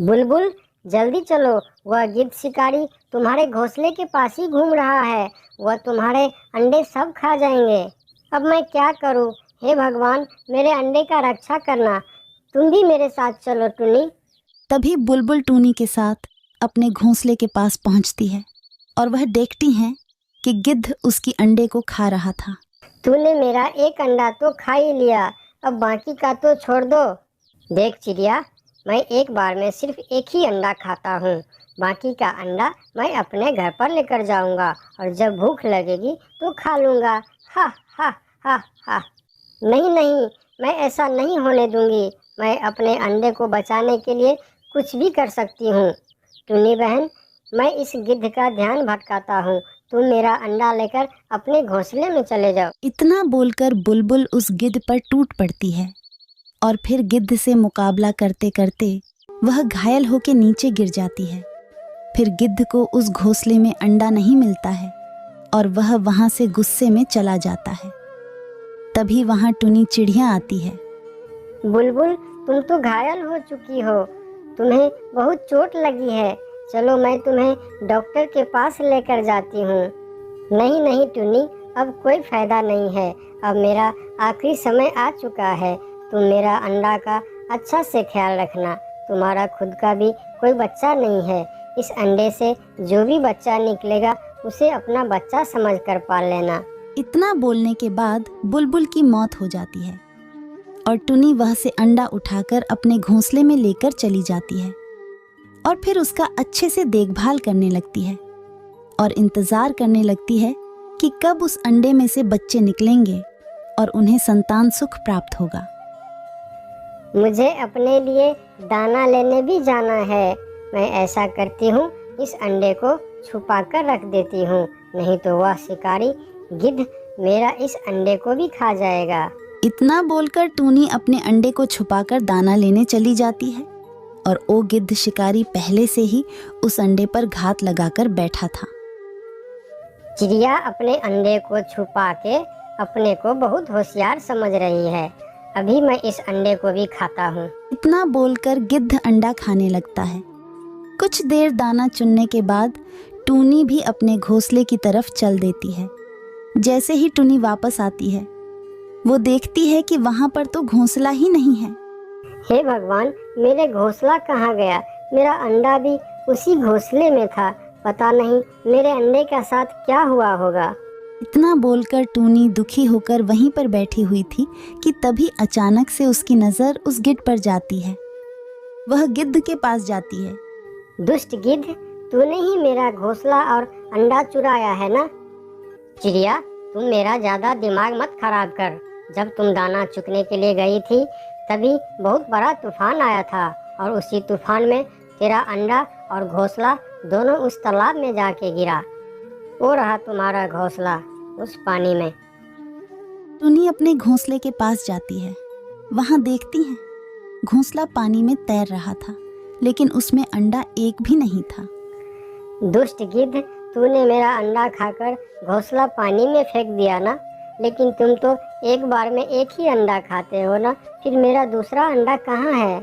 बुलबुल, जल्दी चलो। वह गिद्ध शिकारी तुम्हारे घोंसले के पास ही घूम रहा है। वह तुम्हारे अंडे सब खा जाएंगे। अब मैं क्या करूं? हे भगवान, मेरे अंडे का रक्षा करना। तुम भी मेरे साथ चलो टुनी। तभी बुलबुल टूनी के साथ अपने घोंसले के पास पहुंचती है और वह देखती हैं कि गिद्ध उसकी अंडे को खा रहा था। तूने मेरा एक अंडा तो खा ही लिया, अब बाकी का तो छोड़ दो। देख चिड़िया, मैं एक बार में सिर्फ एक ही अंडा खाता हूँ। बाकी का अंडा मैं अपने घर पर लेकर जाऊँगा और जब भूख लगेगी तो खा लूँगा। हा हा हा हा। नहीं नहीं, मैं ऐसा नहीं होने दूँगी। मैं अपने अंडे को बचाने के लिए कुछ भी कर सकती हूँ। टुनी बहन, मैं इस गिद्ध का ध्यान भटकाता हूँ। तुम मेरा अंडा लेकर अपने घोंसले में चले जाओ। इतना बोलकर बुलबुल उस गिद्ध पर टूट पड़ती है और फिर गिद्ध से मुकाबला करते करते वह घायल होकर नीचे गिर जाती है। फिर गिद्ध को उस घोंसले में अंडा नहीं मिलता है और वह वहां से गुस्से में चला जाता है। तभी वहां टुनी चिड़िया आती है। बुलबुल, तुम तो घायल हो चुकी हो। तुम्हें बहुत चोट लगी है। चलो मैं तुम्हें डॉक्टर के पास लेकर जाती हूँ। नहीं नहीं टुनी, अब कोई फायदा नहीं है। अब मेरा आखिरी समय आ चुका है। तुम मेरा अंडा का अच्छा से ख्याल रखना। तुम्हारा खुद का भी कोई बच्चा नहीं है। इस अंडे से जो भी बच्चा निकलेगा उसे अपना बच्चा समझकर पाल लेना। इतना बोलने के बाद बुलबुल की मौत हो जाती है और टुनी वह से अंडा उठाकर अपने घोंसले में लेकर चली जाती है और फिर उसका अच्छे से देखभाल करने लगती है और इंतजार करने लगती है कि कब उस अंडे में से बच्चे निकलेंगे और उन्हें संतान सुख प्राप्त होगा। मुझे अपने लिए दाना लेने भी जाना है। मैं ऐसा करती हूँ, इस अंडे को छुपा कर रख देती हूँ, नहीं तो वह शिकारी गिद्ध मेरा इस अंडे को भी खा जाएगा। इतना बोलकर टूनी अपने अंडे को छुपाकर दाना लेने चली जाती है और वो गिद्ध शिकारी पहले से ही उस अंडे पर घात लगाकर बैठा था। चिड़िया अपने अंडे को छुपा के अपने को बहुत होशियार समझ रही है। अभी मैं इस अंडे को भी खाता हूँ। इतना बोलकर गिद्ध अंडा खाने लगता है। कुछ देर दाना चुनने के बाद टूनी भी अपने घोंसले की तरफ चल देती है। जैसे ही टूनी वापस आती है, वो देखती है कि वहां पर तो घोंसला ही नहीं है। हे भगवान, मेरे घोंसला कहाँ गया? मेरा अंडा भी उसी घोंसले में था। पता नहीं मेरे अंडे का साथ क्या हुआ होगा। इतना बोलकर टूनी दुखी होकर वहीं पर बैठी हुई थी कि तभी अचानक से उसकी नजर उस गिद्ध पर जाती है। वह गिद्ध के पास जाती है। दुष्ट गिद्ध, तूने ही मेरा घोंसला और अंडा चुराया है ना? चिड़िया, तुम मेरा ज्यादा दिमाग मत खराब कर। जब तुम दाना चुगने के लिए गई थी तभी बहुत बड़ा तूफान आया था और उसी तूफान में तेरा अंडा और घोंसला दोनों उस तालाब में जाके गिरा। वो रहा तुम्हारा घोंसला उस पानी में। टूनी अपने घोंसले के पास जाती है। वहां देखती है घोंसला पानी में तैर रहा था, लेकिन उसमें अंडा एक भी नहीं था। दुष्ट गिद्ध, तूने मेरा अंडा खाकर घोंसला पानी में फेंक दिया ना? लेकिन तुम तो एक बार में एक ही अंडा खाते हो ना, फिर मेरा दूसरा अंडा कहाँ है?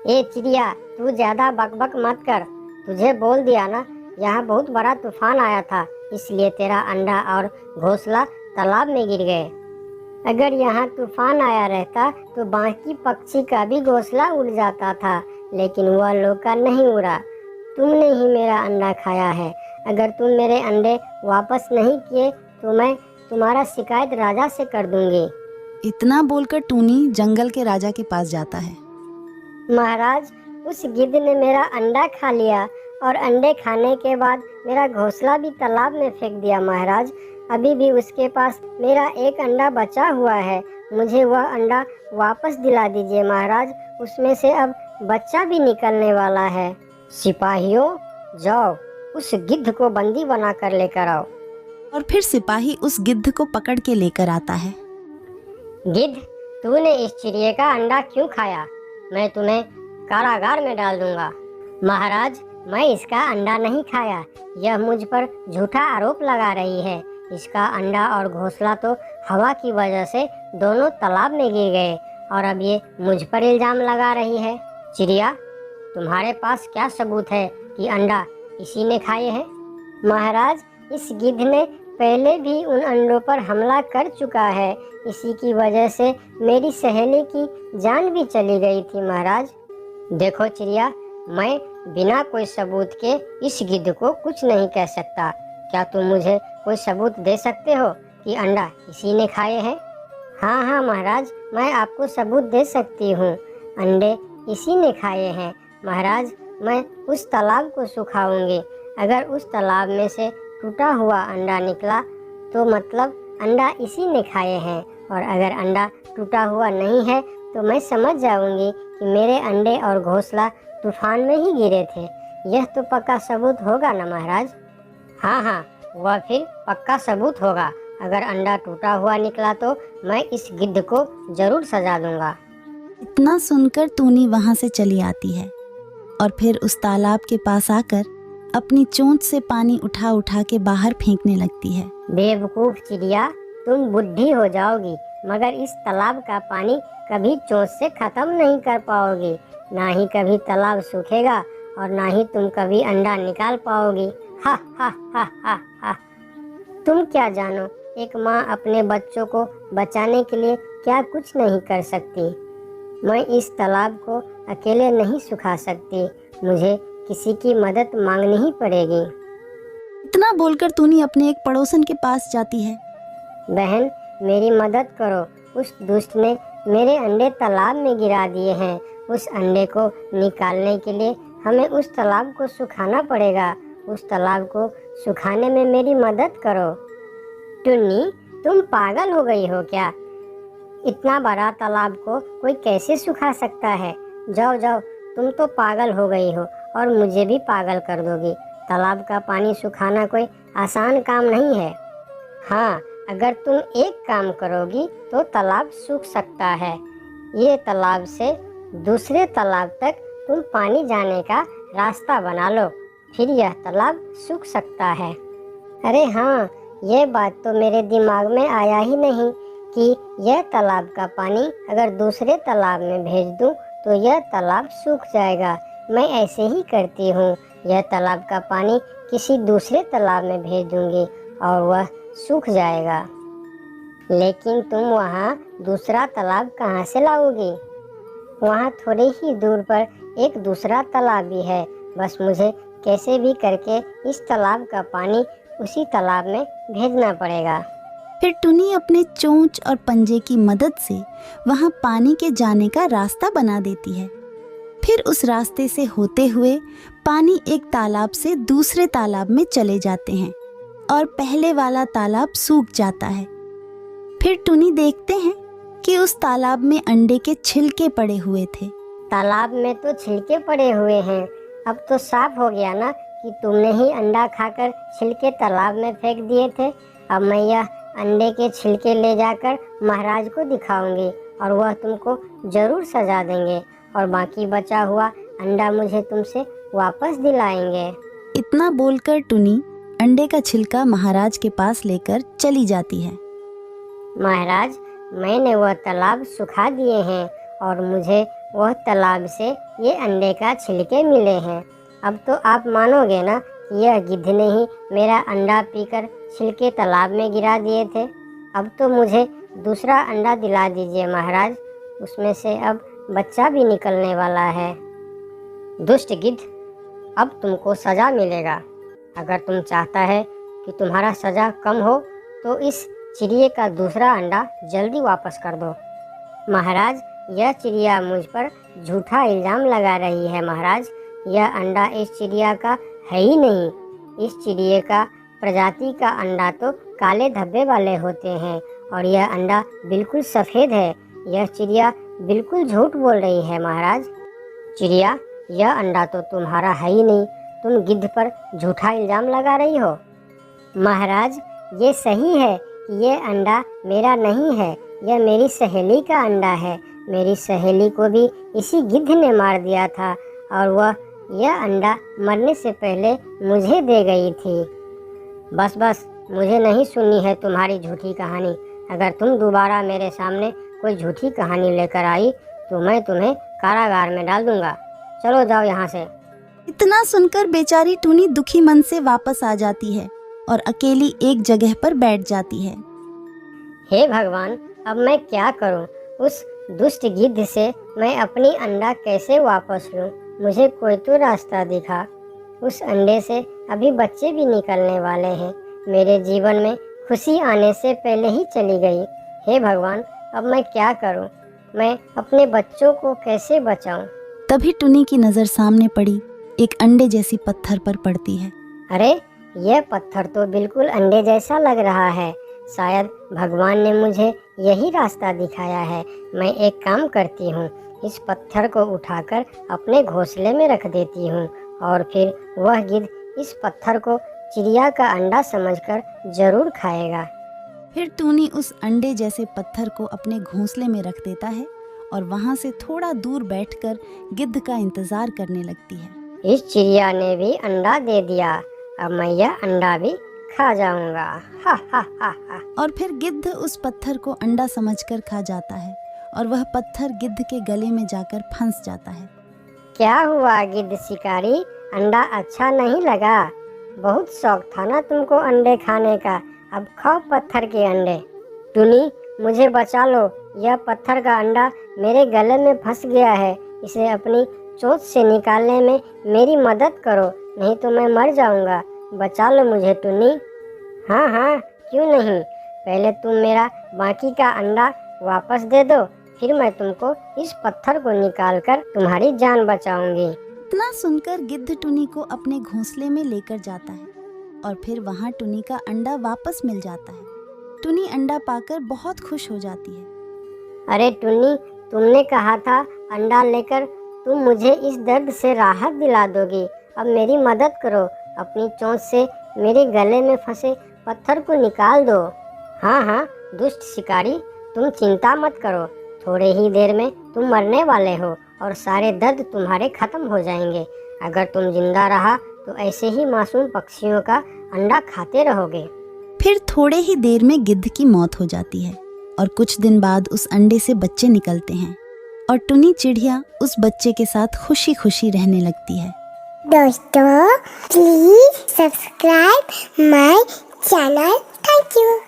ए चिड़िया, तू ज्यादा बकबक मत कर। तुझे बोल दिया ना, यहाँ बहुत बड़ा तूफान आया था, इसलिए तेरा अंडा और घोंसला तालाब में गिर गए। अगर यहाँ तूफान आया रहता तो बाकी पक्षी का भी घोंसला उड़ जाता था, लेकिन वह लोग का नहीं उड़ा। तुमने ही मेरा अंडा खाया है। अगर तुम मेरे अंडे वापस नहीं किए तो मैं तुम्हारा शिकायत राजा से कर दूंगी। इतना बोलकर टूनी जंगल के राजा के पास जाता है। महाराज, उस गिद्ध ने मेरा अंडा खा लिया और अंडे खाने के बाद मेरा घोंसला भी तालाब में फेंक दिया। महाराज, अभी भी उसके पास मेरा एक अंडा बचा हुआ है। मुझे वह अंडा वापस दिला दीजिए महाराज। उसमें से अब बच्चा भी निकलने वाला है। सिपाहियों, जाओ उस गिद्ध को बंदी बनाकर लेकर आओ। और फिर सिपाही उस गिद्ध को पकड़ के लेकर आता है। गिद्ध, तूने इस चिड़िया का अंडा क्यों खाया? मैं तुम्हें कारागार में डाल दूंगा। महाराज, मैं इसका अंडा नहीं खाया। यह मुझ पर झूठा आरोप लगा रही है। इसका अंडा और घोंसला तो हवा की वजह से दोनों तालाब में गिर गए और अब ये मुझ पर इल्जाम लगा रही है। चिड़िया, तुम्हारे पास क्या सबूत है कि अंडा इसी ने खाए हैं? महाराज, इस गिद्ध ने पहले भी उन अंडों पर हमला कर चुका है। इसी की वजह से मेरी सहेली की जान भी चली गई थी महाराज। देखो चिड़िया, मैं बिना कोई सबूत के इस गिद्ध को कुछ नहीं कह सकता। क्या तुम मुझे कोई सबूत दे सकते हो कि अंडा इसी ने खाए हैं? हाँ हाँ महाराज, मैं आपको सबूत दे सकती हूँ। अंडे इसी ने खाए हैं महाराज। मैं उस तालाब को सुखाऊंगी। अगर उस तालाब में से टूटा हुआ अंडा निकला तो मतलब अंडा इसी ने खाए हैं, और अगर अंडा टूटा हुआ नहीं है तो मैं समझ जाऊंगी कि मेरे अंडे और घोंसला तूफान में ही गिरे थे। यह तो पक्का सबूत होगा ना महाराज? हाँ हाँ, वह फिर पक्का सबूत होगा। अगर अंडा टूटा हुआ निकला तो मैं इस गिद्ध को जरूर सजा दूंगा। इतना सुनकर टूनी वहां से चली आती है और फिर उस तालाब के पास आकर अपनी चोंच से पानी उठा उठा के बाहर फेंकने लगती है। बेवकूफ चिड़िया, तुम बुढ़ी हो जाओगी मगर इस तालाब का पानी कभी चोंच से खत्म नहीं कर पाओगी। ना ही कभी तालाब सूखेगा और ना ही तुम कभी अंडा निकाल पाओगी। हा हा हा हा हा। तुम क्या जानो, एक माँ अपने बच्चों को बचाने के लिए क्या कुछ नहीं कर सकती। मैं इस तालाब को अकेले नहीं सुखा सकती। मुझे किसी की मदद मांगनी ही पड़ेगी। इतना बोलकर टूनी अपने एक पड़ोसन के पास जाती है। बहन, मेरी मदद करो। उस दुष्ट ने मेरे अंडे तालाब में गिरा दिए हैं। उस अंडे को निकालने के लिए हमें उस तालाब को सुखाना पड़ेगा। उस तालाब को सुखाने में मेरी मदद करो। टुन्नी, तुम पागल हो गई हो क्या? इतना बड़ा तालाब को कोई कैसे सुखा सकता है? जाओ जाओ, तुम तो पागल हो गई हो और मुझे भी पागल कर दोगी। तालाब का पानी सुखाना कोई आसान काम नहीं है। हाँ, अगर तुम एक काम करोगी तो तालाब सूख सकता है। ये तालाब से दूसरे तालाब तक तुम पानी जाने का रास्ता बना लो, फिर यह तालाब सूख सकता है। अरे हाँ, यह बात तो मेरे दिमाग में आया ही नहीं कि यह तालाब का पानी अगर दूसरे तालाब में भेज दूं तो यह तालाब सूख जाएगा। मैं ऐसे ही करती हूँ, यह तालाब का पानी किसी दूसरे तालाब में भेज दूंगी और वह सूख जाएगा। लेकिन तुम वहाँ दूसरा तालाब कहाँ से लाओगी? वहाँ थोड़े ही दूर पर एक दूसरा तालाब भी है। बस मुझे कैसे भी करके इस तालाब का पानी उसी तालाब में भेजना पड़ेगा। फिर टुनी अपने चोंच और पंजे की मदद से वहां पानी के जाने का रास्ता बना देती है। फिर उस रास्ते से होते हुए पानी एक तालाब से दूसरे तालाब में चले जाते हैं और पहले वाला तालाब सूख जाता है। फिर टुनी देखते हैं कि उस तालाब में अंडे के छिलके पड़े हुए थे। तालाब में तो छिलके पड़े हुए हैं। अब तो साफ हो गया ना कि तुमने ही अंडा खाकर छिलके तालाब में फेंक दिए थे। अब मैं यह अंडे के छिलके ले जाकर महाराज को दिखाऊंगी और वह तुमको जरूर सजा देंगे और बाकी बचा हुआ अंडा मुझे तुमसे वापस दिलाएंगे। इतना बोलकर टुनी अंडे का छिलका महाराज के पास लेकर चली जाती है। महाराज, मैंने वह तालाब सुखा दिए हैं और मुझे वह तालाब से ये अंडे का छिलके मिले हैं। अब तो आप मानोगे ना कि यह गिद्ध ने ही मेरा अंडा पीकर छिलके तालाब में गिरा दिए थे। अब तो मुझे दूसरा अंडा दिला दीजिए महाराज, उसमें से अब बच्चा भी निकलने वाला है। दुष्ट गिद्ध, अब तुमको सजा मिलेगा। अगर तुम चाहता है कि तुम्हारा सजा कम हो तो इस चिड़िया का दूसरा अंडा जल्दी वापस कर दो। महाराज, यह चिड़िया मुझ पर झूठा इल्ज़ाम लगा रही है। महाराज, यह अंडा इस चिड़िया का है ही नहीं। इस चिड़िया का प्रजाति का अंडा तो काले धब्बे वाले होते हैं और यह अंडा बिल्कुल सफ़ेद है। यह चिड़िया बिल्कुल झूठ बोल रही है महाराज। चिड़िया, यह अंडा तो तुम्हारा है ही नहीं। तुम गिद्ध पर झूठा इल्ज़ाम लगा रही हो। महाराज, ये सही है कि यह अंडा मेरा नहीं है, यह मेरी सहेली का अंडा है। मेरी सहेली को भी इसी गिद्ध ने मार दिया था और वह यह अंडा मरने से पहले मुझे दे गई थी। बस बस, मुझे नहीं सुननी है तुम्हारी झूठी कहानी। अगर तुम दोबारा मेरे सामने कोई झूठी कहानी लेकर आई तो मैं तुम्हें कारागार में डाल दूंगा। चलो जाओ यहाँ से। इतना सुनकर बेचारी टुनी दुखी मन से वापस आ जाती है और अकेली एक जगह पर बैठ जाती है। हे भगवान, अब मैं क्या करूं? उस दुष्ट गिद्ध से मैं अपनी अंडा कैसे वापस लूं? मुझे कोई तो रास्ता दिखा। उस अंडे से अभी बच्चे भी निकलने वाले हैं। मेरे जीवन में खुशी आने से पहले ही चली गई। हे भगवान, अब मैं क्या करूं? मैं अपने बच्चों को कैसे बचाऊं? तभी टुनी की नज़र सामने पड़ी एक अंडे जैसी पत्थर पर पड़ती है। अरे, यह पत्थर तो बिल्कुल अंडे जैसा लग रहा है। शायद भगवान ने मुझे यही रास्ता दिखाया है। मैं एक काम करती हूँ, इस पत्थर को उठाकर अपने घोंसले में रख देती हूँ और फिर वह गिद्ध इस पत्थर को चिड़िया का अंडा समझकर जरूर खाएगा। फिर टूनी उस अंडे जैसे पत्थर को अपने घोंसले में रख देता है और वहाँ से थोड़ा दूर बैठकर गिद्ध का इंतजार करने लगती है। इस चिड़िया ने भी अंडा दे दिया, अब मैं यह अंडा भी खा जाऊंगा। हा हा हा हा। और फिर गिद्ध उस पत्थर को अंडा समझकर खा जाता है और वह पत्थर गिद्ध के गले में जाकर फंस जाता है। क्या हुआ गिद्ध शिकारी, अंडा अच्छा नहीं लगा? बहुत शौक था ना तुमको अंडे खाने का, अब खाओ पत्थर के अंडे। टुनी, मुझे बचा लो, यह पत्थर का अंडा मेरे गले में फंस गया है। इसे अपनी चोंच से निकालने में मेरी मदद करो, नहीं तो मैं मर जाऊंगा। बचा लो मुझे टुनी। हाँ हाँ, क्यों नहीं। पहले तुम मेरा बाकी का अंडा वापस दे दो, फिर मैं तुमको इस पत्थर को निकालकर तुम्हारी जान बचाऊंगी। इतना सुनकर गिद्ध टुनी को अपने घोंसले में लेकर जाता है और फिर वहाँ टुनी का अंडा वापस मिल जाता है। टुनी अंडा पाकर बहुत खुश हो जाती है। अरे टुनी, तुमने कहा था अंडा लेकर तुम मुझे इस दर्द से राहत दिला दोगी। अब मेरी मदद करो, अपनी चोंच से मेरे गले में फंसे पत्थर को निकाल दो। हाँ हाँ दुष्ट शिकारी, तुम चिंता मत करो, थोड़े ही देर में तुम मरने वाले हो और सारे दर्द तुम्हारे खत्म हो जाएंगे। अगर तुम जिंदा रहा तो ऐसे ही मासूम पक्षियों का अंडा खाते रहोगे। फिर थोड़े ही देर में गिद्ध की मौत हो जाती है और कुछ दिन बाद उस अंडे से बच्चे निकलते हैं और टुनी चिड़िया उस बच्चे के साथ खुशी खुशी रहने लगती है। दोस्तों, please subscribe my channel. Thank you.